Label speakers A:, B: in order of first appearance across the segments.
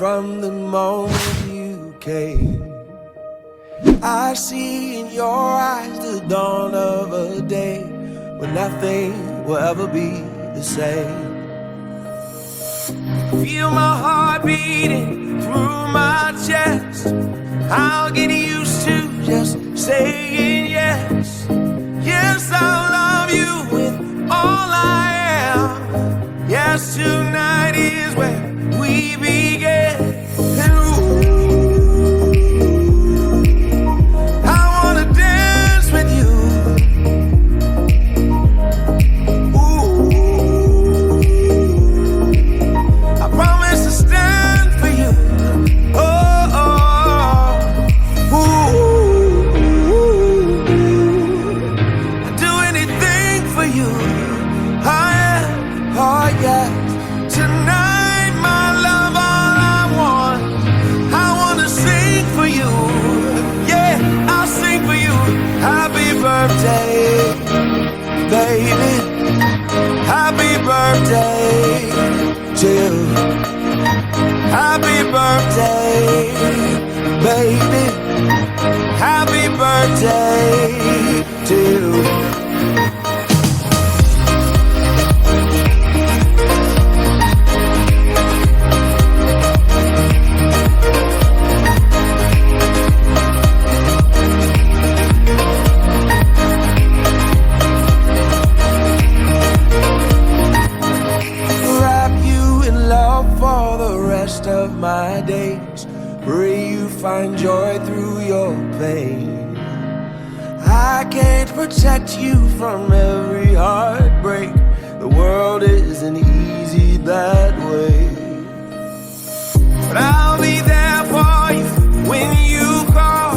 A: from the moment you came. I see in your eyes the dawn of a day when nothing will ever be the same. Feel my heart beating through my chest. I'll get used to just saying yes. Yes, I'll love you with all I am. Yes, tonight is where we begin. And I wanna dance with you. I promise to stand for you. I'd do anything for you. Oh yeah. Tonight, my love, all I want. I wanna sing for you. Yeah, I'll sing for you. Happy birthday, baby. Happy birthday to you. Happy birthday, baby. Happy birthday to you. Of my days, pray you find joy through your pain. I can't protect you from every heartbreak. The world isn't easy that way. But I'll be there for you when you call,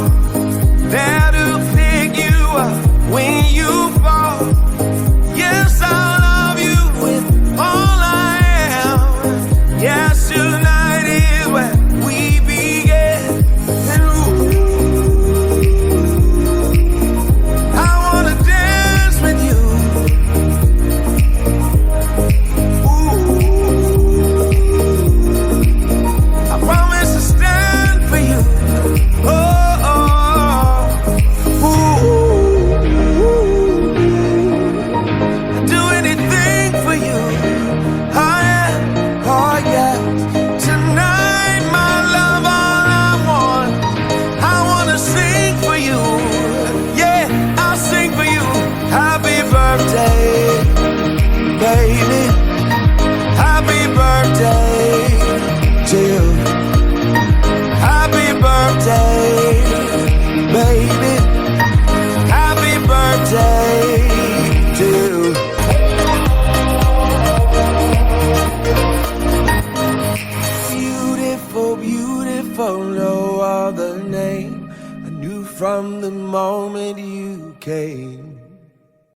A: there to pick you up when you fall. Yes, I'll love you with all I am. Yes, tonight we begin. And I wanna dance with you. I promise to stand for you. I'd do anything for you. Oh yeah. Tonight, my love, all I want. I wanna sing for you. Yeah, I'll sing for you. Happy birthday, baby. Happy birthday to you. Happy birthday, baby. Happy birthday to you. Beautiful, no other name. I knew from the moment you came.